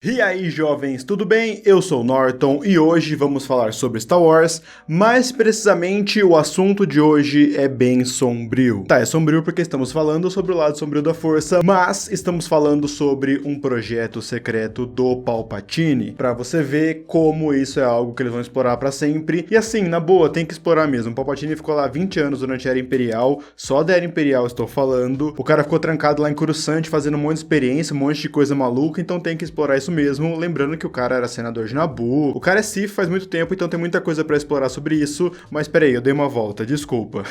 E aí, jovens, tudo bem? Eu sou o Norton e hoje vamos falar sobre Star Wars, mais precisamente o assunto de hoje é bem sombrio. Tá, é sombrio porque estamos falando sobre o lado sombrio da força, mas estamos falando sobre um projeto secreto do Palpatine, pra você ver como isso é algo que eles vão explorar pra sempre. E assim, na boa, tem que explorar mesmo. O Palpatine ficou lá 20 anos durante a Era Imperial, só da Era Imperial estou falando. O cara ficou trancado lá em Coruscant fazendo um monte de experiência, um monte de coisa maluca, então tem que explorar isso mesmo, lembrando que o cara era senador de Naboo, o cara é Sith faz muito tempo, então tem muita coisa pra explorar sobre isso, mas peraí, eu dei uma volta, desculpa.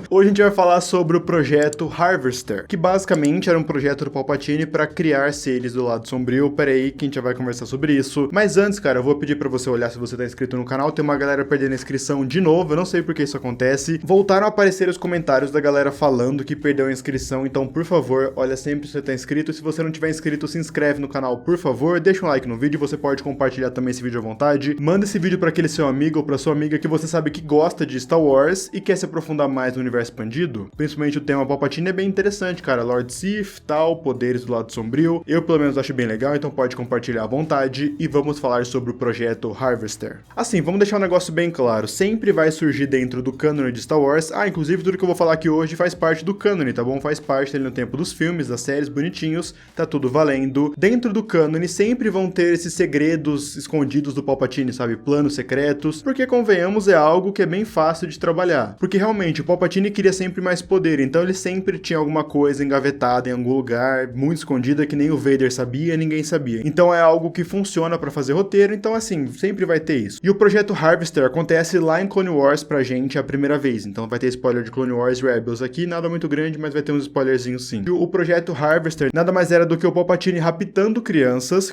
Hoje a gente vai falar sobre o projeto Harvester, que basicamente era um projeto do Palpatine pra criar seres do lado sombrio. Peraí que a gente já vai conversar sobre isso, mas antes, cara, eu vou pedir pra você olhar se você tá inscrito no canal. Tem uma galera perdendo a inscrição de novo, eu não sei por que isso acontece. Voltaram a aparecer os comentários da galera falando que perdeu a inscrição, então por favor, olha sempre se você tá inscrito, e se você não tiver inscrito, se inscreve no canal, por favor, deixa um like no vídeo, você pode compartilhar também esse vídeo à vontade, manda esse vídeo para aquele seu amigo ou para sua amiga que você sabe que gosta de Star Wars e quer se aprofundar mais no universo expandido. Principalmente o tema Palpatine é bem interessante, cara, Lord Sith, tal, poderes do lado sombrio, eu pelo menos acho bem legal, então pode compartilhar à vontade e vamos falar sobre o projeto Harvester. Assim, vamos deixar um negócio bem claro, sempre vai surgir dentro do cânone de Star Wars, inclusive tudo que eu vou falar aqui hoje faz parte do cânone, tá bom? Faz parte ali no tempo dos filmes, das séries, bonitinhos, tá tudo valendo. Dentro do cânone sempre vão ter esses segredos escondidos do Palpatine, sabe? Planos secretos, porque convenhamos, é algo que é bem fácil de trabalhar. Porque realmente, o Palpatine queria sempre mais poder, então ele sempre tinha alguma coisa engavetada em algum lugar, muito escondida, que nem o Vader sabia, ninguém sabia. Então é algo que funciona pra fazer roteiro, então assim, sempre vai ter isso. E o projeto Harvester acontece lá em Clone Wars pra gente a primeira vez, então vai ter spoiler de Clone Wars Rebels aqui, nada muito grande, mas vai ter uns spoilerzinhos sim. E o projeto Harvester nada mais era do que o Palpatine raptando crianças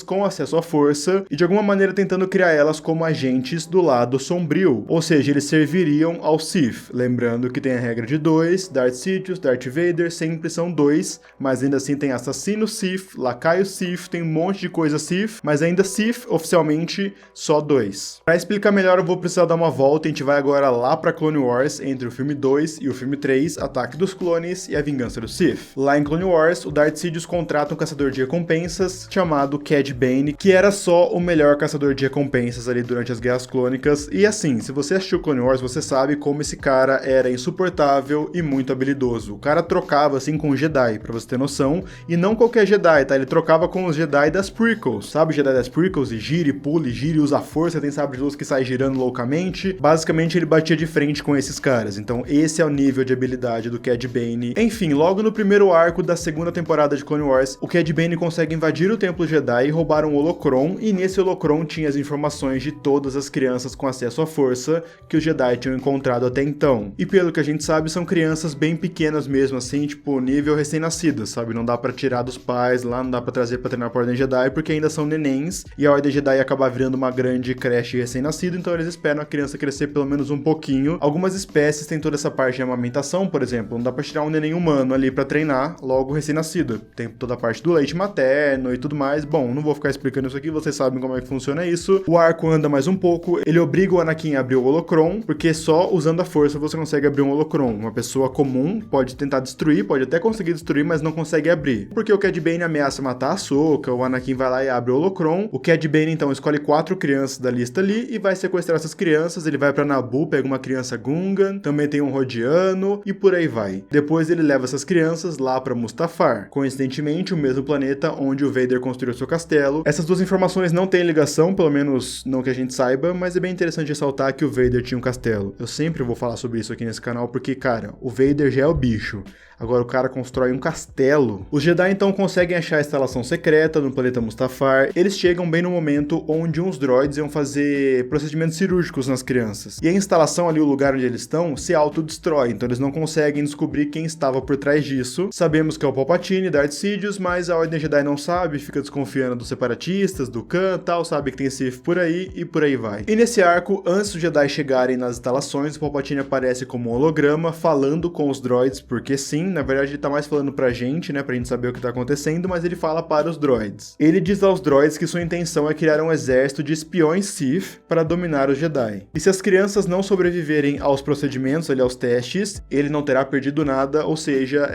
com acesso à força e de alguma maneira tentando criar elas como agentes do lado sombrio, ou seja, eles serviriam ao Sith. Lembrando que tem a regra de 2, Darth Sidious, Darth Vader sempre são 2, mas ainda assim tem assassino Sith, lacaio Sith, tem um monte de coisa Sith, mas ainda Sith oficialmente só 2. Para explicar melhor eu vou precisar dar uma volta, a gente vai agora lá para Clone Wars, entre o filme 2 e o filme 3, Ataque dos Clones e a Vingança do Sith. Lá em Clone Wars, o Darth Sidious contrata um caçador de recompensas chamado Cad Bane, que era só o melhor caçador de recompensas ali durante as Guerras Clônicas. E assim, se você assistiu Clone Wars, você sabe como esse cara era insuportável e muito habilidoso. O cara trocava assim com Jedi, pra você ter noção, e não qualquer Jedi, tá? Ele trocava com os Jedi das prequels, sabe? O Jedi das prequels, e gira e pula, e gira e usa a força, tem sabre de luz que sai girando loucamente. Basicamente ele batia de frente com esses caras, então esse é o nível de habilidade do Cad Bane. Enfim, logo no primeiro arco da segunda temporada de Clone Wars, o Cad Bane consegue invadir o Templo Jedi e roubar um holocron, e nesse holocron tinha as informações de todas as crianças com acesso à força que os Jedi tinham encontrado até então. E pelo que a gente sabe, são crianças bem pequenas mesmo, assim, tipo, nível recém-nascidas, sabe? Não dá pra tirar dos pais lá, não dá pra trazer pra treinar pra Ordem Jedi, porque ainda são nenéns, e a Ordem Jedi acaba virando uma grande creche recém-nascido, então eles esperam a criança crescer pelo menos um pouquinho. Algumas espécies têm toda essa parte de amamentação, por exemplo, não dá pra tirar um neném humano ali pra treinar logo recém-nascido. Tem toda a parte do leite materno e tudo mais. Bom, não vou ficar explicando isso aqui, vocês sabem como é que funciona isso. O arco anda mais um pouco, ele obriga o Anakin a abrir o holocron, porque só usando a força você consegue abrir um holocron. Uma pessoa comum pode tentar destruir, pode até conseguir destruir, mas não consegue abrir. Porque o Cad Bane ameaça matar a Ahsoka, o Anakin vai lá e abre o holocron. O Cad Bane então escolhe 4 crianças da lista ali e vai sequestrar essas crianças. Ele vai pra Naboo, pega uma criança Gungan, também tem um Rodiano e por aí vai. Depois ele leva essas crianças lá pra Mustafar, coincidentemente o mesmo planeta onde o Vader construiu seu castelo. Essas duas informações não têm ligação, pelo menos não que a gente saiba, mas é bem interessante ressaltar que o Vader tinha um castelo. Eu sempre vou falar sobre isso aqui nesse canal porque, cara, o Vader já é o bicho. Agora o cara constrói um castelo. Os Jedi então conseguem achar a instalação secreta no planeta Mustafar. Eles chegam bem no momento onde uns droids iam fazer procedimentos cirúrgicos nas crianças. E a instalação ali, o lugar onde eles estão, se autodestrói. Então eles não conseguem descobrir quem estava por trás disso. Sabemos que é o Palpatine, Darth Sidious, mas a Ordem Jedi não sabe, fica desconfiando dos separatistas, do Khan, tal, sabe que tem Sith por aí e por aí vai. E nesse arco, antes dos Jedi chegarem nas instalações, o Palpatine aparece como um holograma, falando com os droids, porque sim, na verdade ele tá mais falando pra gente, né, pra gente saber o que tá acontecendo, mas ele fala para os droids. Ele diz aos droids que sua intenção é criar um exército de espiões Sith para dominar os Jedi. E se as crianças não sobreviverem aos procedimentos, ali aos testes, ele não terá perdido nada, ou seja,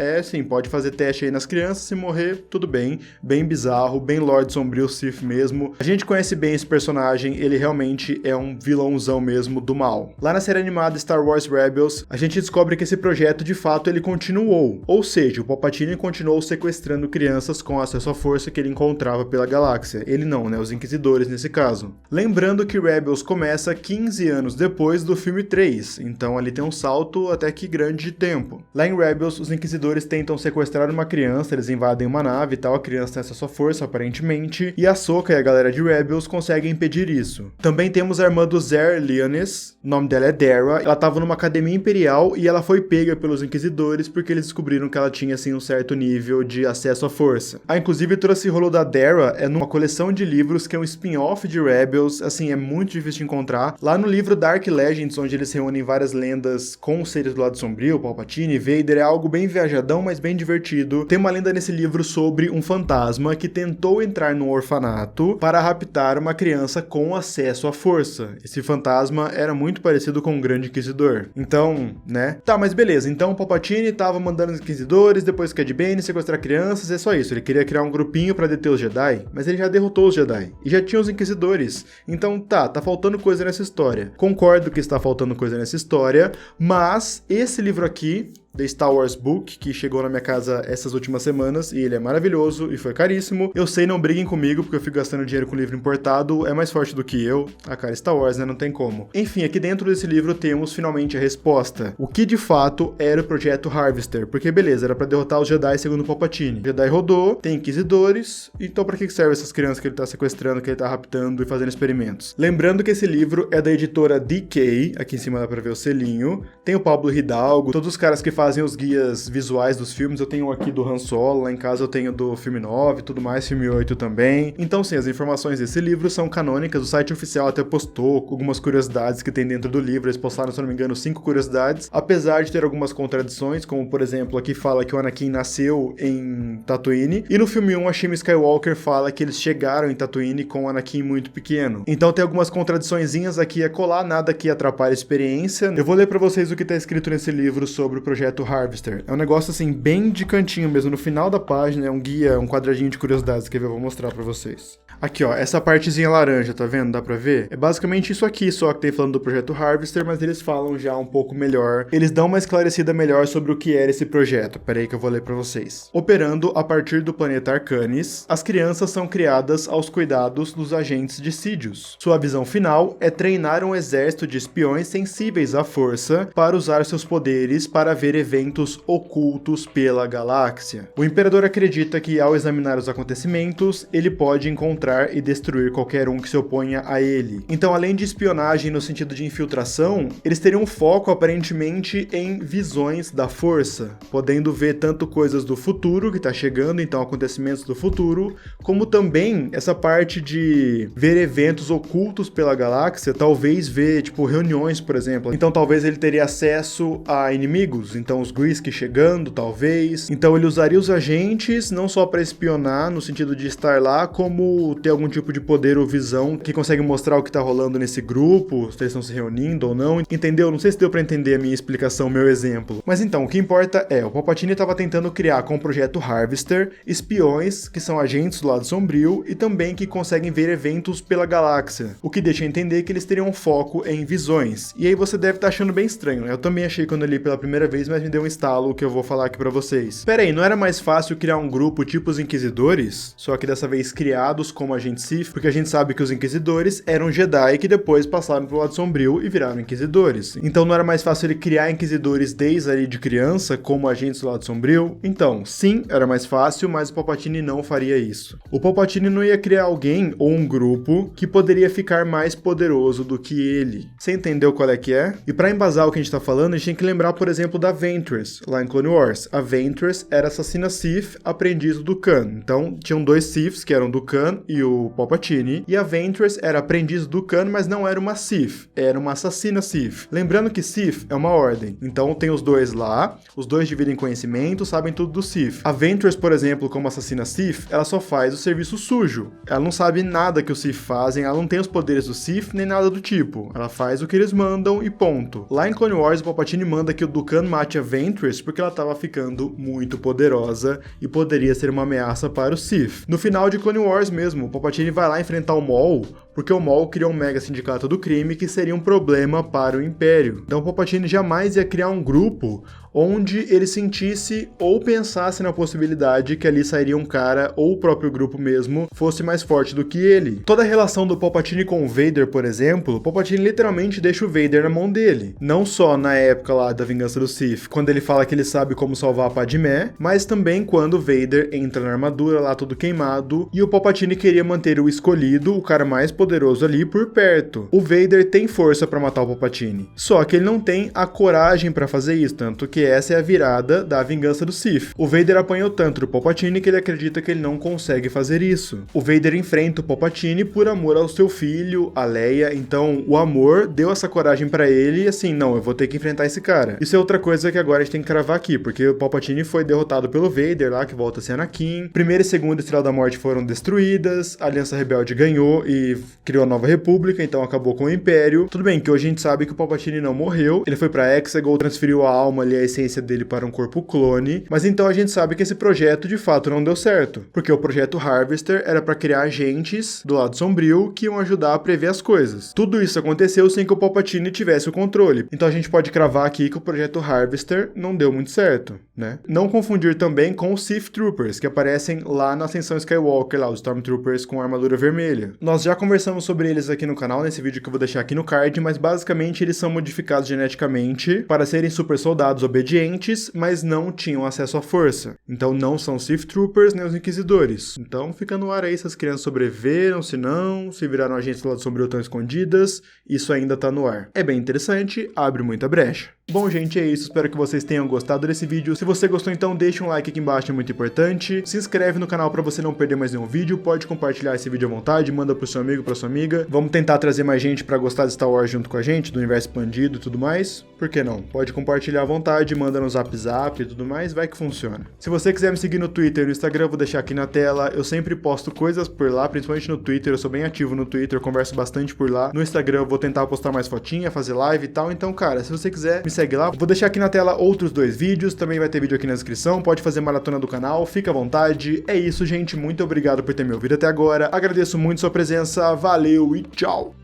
pode fazer teste aí nas crianças, se morrer, tudo bem, bem bizarro, bem Lorde Sombrio Sith mesmo. A gente conhece bem esse personagem, ele realmente é um vilãozão mesmo do mal. Lá na série animada Star Wars Rebels, a gente descobre que esse projeto de fato ele continuou, ou seja, o Palpatine continuou sequestrando crianças com acesso à força que ele encontrava pela galáxia. Ele não, né, os Inquisidores nesse caso. Lembrando que Rebels começa 15 anos depois do filme 3, então ali tem um salto até que grande de tempo. Lá em Rebels, os Inquisidores tentam sequestrar uma criança, eles invadem uma nave e tal, a criança tem acesso à força aparentemente, e a Ahsoka e a galera de Rebels conseguem impedir isso. Também temos a irmã do Zer Leonis, o nome dela é Dara, ela estava numa academia imperial e ela foi pega pelos Inquisidores porque eles descobriram que ela tinha assim um certo nível de acesso à força. Inclusive todo esse rolo da Dara é numa coleção de livros que é um spin-off de Rebels, assim, é muito difícil de encontrar. Lá no livro Dark Legends, onde eles reúnem várias lendas com os seres do lado sombrio, Palpatine, Vader, é algo bem viajadão, mas bem divertido. Tem uma lenda nesse livro sobre um fantasma que tentou entrar num orfanato para raptar uma criança com acesso à força. Esse fantasma era muito parecido com um grande inquisidor. Então, né? Tá, mas beleza. Então o Palpatine tava mandando os inquisidores, depois Cad Bane sequestrar crianças, é só isso. Ele queria criar um grupinho para deter os Jedi, mas ele já derrotou os Jedi. E já tinha os inquisidores. Então tá faltando coisa nessa história. Concordo que está faltando coisa nessa história, mas esse livro aqui, The Star Wars Book, que chegou na minha casa essas últimas semanas, e ele é maravilhoso e foi caríssimo. Eu sei, não briguem comigo, porque eu fico gastando dinheiro com livro importado, é mais forte do que eu. Cara, Star Wars, né, não tem como. Enfim, aqui dentro desse livro temos finalmente a resposta. O que de fato era o Projeto Harvester, porque beleza, era pra derrotar os Jedi segundo o Palpatine. O Jedi rodou, tem Inquisidores, então pra que serve essas crianças que ele tá sequestrando, que ele tá raptando e fazendo experimentos? Lembrando que esse livro é da editora DK, aqui em cima dá pra ver o selinho, tem o Pablo Hidalgo, todos os caras que fazem os guias visuais dos filmes, eu tenho aqui do Han Solo, lá em casa eu tenho do filme 9 tudo mais, filme 8 também. Então sim, as informações desse livro são canônicas, o site oficial até postou algumas curiosidades que tem dentro do livro, eles postaram, se eu não me engano, 5 curiosidades, apesar de ter algumas contradições, como por exemplo, aqui fala que o Anakin nasceu em Tatooine, e no filme 1 a Shmi Skywalker fala que eles chegaram em Tatooine com o Anakin muito pequeno. Então tem algumas contradiçõezinhas aqui a colar, nada que atrapalhe a experiência. Eu vou ler pra vocês o que tá escrito nesse livro sobre o Projeto Harvester. É um negócio assim, bem de cantinho mesmo, no final da página, é um guia, um quadradinho de curiosidades que eu vou mostrar pra vocês. Aqui ó, essa partezinha laranja, tá vendo? Dá pra ver? É basicamente isso aqui só que tem falando do Projeto Harvester, mas eles falam já um pouco melhor. Eles dão uma esclarecida melhor sobre o que era esse projeto. Pera aí que eu vou ler pra vocês. Operando a partir do planeta Arcanis, as crianças são criadas aos cuidados dos agentes de Sidious. Sua visão final é treinar um exército de espiões sensíveis à força para usar seus poderes para ver eventos ocultos pela galáxia. O Imperador acredita que ao examinar os acontecimentos, ele pode encontrar e destruir qualquer um que se oponha a ele. Então, além de espionagem no sentido de infiltração, eles teriam um foco aparentemente em visões da força, podendo ver tanto coisas do futuro que tá chegando, então acontecimentos do futuro, como também essa parte de ver eventos ocultos pela galáxia, talvez ver, tipo, reuniões, por exemplo. Então, talvez ele teria acesso a inimigos, então os Grease chegando, talvez. Então, ele usaria os agentes não só para espionar, no sentido de estar lá, como ter algum tipo de poder ou visão que consegue mostrar o que tá rolando nesse grupo, se eles estão se reunindo ou não. Entendeu? Não sei se deu pra entender a minha explicação, meu exemplo. Mas então, o que importa é, o Palpatine estava tentando criar com o Projeto Harvester espiões que são agentes do lado sombrio e também que conseguem ver eventos pela galáxia, o que deixa entender que eles teriam um foco em visões. E aí você deve estar achando bem estranho, né? Eu também achei quando eu li pela primeira vez, mas me deu um estalo que eu vou falar aqui pra vocês. Pera aí, não era mais fácil criar um grupo tipo os Inquisidores? Só que dessa vez criados como agentes Sith, porque a gente sabe que os Inquisidores eram Jedi que depois passaram pro lado sombrio e viraram Inquisidores. Então não era mais fácil ele criar Inquisidores desde ali de criança, como agentes do lado sombrio? Então, sim, era mais fácil, mas o Palpatine não faria isso. O Palpatine não ia criar alguém ou um grupo que poderia ficar mais poderoso do que ele. Você entendeu qual é que é? E pra embasar o que a gente tá falando, a gente tem que lembrar, por exemplo, da Ventress, lá em Clone Wars. A Ventress era assassina Sith, aprendiz do Dukan. Então, tinham dois Siths, que eram o Dukan e o Palpatine, e a Ventress era aprendiz do Dukan, mas não era uma Sith, era uma assassina Sith. Lembrando que Sith é uma ordem, então tem os dois lá, os dois dividem conhecimento, sabem tudo do Sith. A Ventress, por exemplo, como assassina Sith, ela só faz o serviço sujo. Ela não sabe nada que os Sith fazem, ela não tem os poderes do Sith, nem nada do tipo. Ela faz o que eles mandam e ponto. Lá em Clone Wars, o Palpatine manda que o Dukan mate a Ventress porque ela estava ficando muito poderosa e poderia ser uma ameaça para o Sith. No final de Clone Wars mesmo, o Palpatine vai lá enfrentar o Maul, porque o Maul criou um mega sindicato do crime que seria um problema para o Império. Então o Palpatine jamais ia criar um grupo onde ele sentisse ou pensasse na possibilidade que ali sairia um cara, ou o próprio grupo mesmo, fosse mais forte do que ele. Toda a relação do Palpatine com o Vader, por exemplo, o Palpatine literalmente deixa o Vader na mão dele. Não só na época lá da Vingança do Sith, quando ele fala que ele sabe como salvar a Padmé, mas também quando o Vader entra na armadura lá todo queimado, e o Palpatine queria manter o escolhido, o cara mais poderoso ali, por perto. O Vader tem força pra matar o Palpatine, só que ele não tem a coragem pra fazer isso, tanto que essa é a virada da Vingança do Sith. O Vader apanhou tanto do Palpatine que ele acredita que ele não consegue fazer isso. O Vader enfrenta o Palpatine por amor ao seu filho, a Leia, então o amor deu essa coragem pra ele e assim, não, eu vou ter que enfrentar esse cara. Isso é outra coisa que agora a gente tem que cravar aqui, porque o Palpatine foi derrotado pelo Vader lá, que volta a ser Anakin. Primeira e segunda Estrela da Morte foram destruídas, a Aliança Rebelde ganhou e criou a Nova República, então acabou com o Império. Tudo bem que hoje a gente sabe que o Palpatine não morreu, ele foi pra Exegol, transferiu a alma ali, a essência dele para um corpo clone, mas então a gente sabe que esse projeto de fato não deu certo, porque o projeto Harvester era para criar agentes do lado sombrio que iam ajudar a prever as coisas. Tudo isso aconteceu sem que o Palpatine tivesse o controle, então a gente pode cravar aqui que o projeto Harvester não deu muito certo, né? Não confundir também com os Sith Troopers, que aparecem lá na Ascensão Skywalker, lá os Stormtroopers com armadura vermelha. Nós já conversamos sobre eles aqui no canal, nesse vídeo que eu vou deixar aqui no card, mas basicamente eles são modificados geneticamente para serem super soldados obedientes, mas não tinham acesso à força. Então não são Sith Troopers nem os Inquisidores. Então fica no ar aí se as crianças sobreviveram, se não, se viraram agentes do lado sombrio tão escondidas, isso ainda tá no ar. É bem interessante, abre muita brecha. Bom, gente, é isso. Espero que vocês tenham gostado desse vídeo. Se você gostou, então deixa um like aqui embaixo, é muito importante. Se inscreve no canal para você não perder mais nenhum vídeo. Pode compartilhar esse vídeo à vontade, manda pro seu amigo, pra sua amiga. Vamos tentar trazer mais gente para gostar de Star Wars junto com a gente, do universo expandido e tudo mais. Por que não? Pode compartilhar à vontade, manda no Zap e tudo mais, vai que funciona. Se você quiser me seguir no Twitter e no Instagram, eu vou deixar aqui na tela. Eu sempre posto coisas por lá, principalmente no Twitter. Eu sou bem ativo no Twitter, eu converso bastante por lá. No Instagram eu vou tentar postar mais fotinha, fazer live e tal. Então, cara, se você quiser, me segue lá. Vou deixar aqui na tela outros 2 vídeos, também vai ter vídeo aqui na descrição, pode fazer maratona do canal, fica à vontade. É isso, gente, muito obrigado por ter me ouvido até agora, agradeço muito sua presença, valeu e tchau!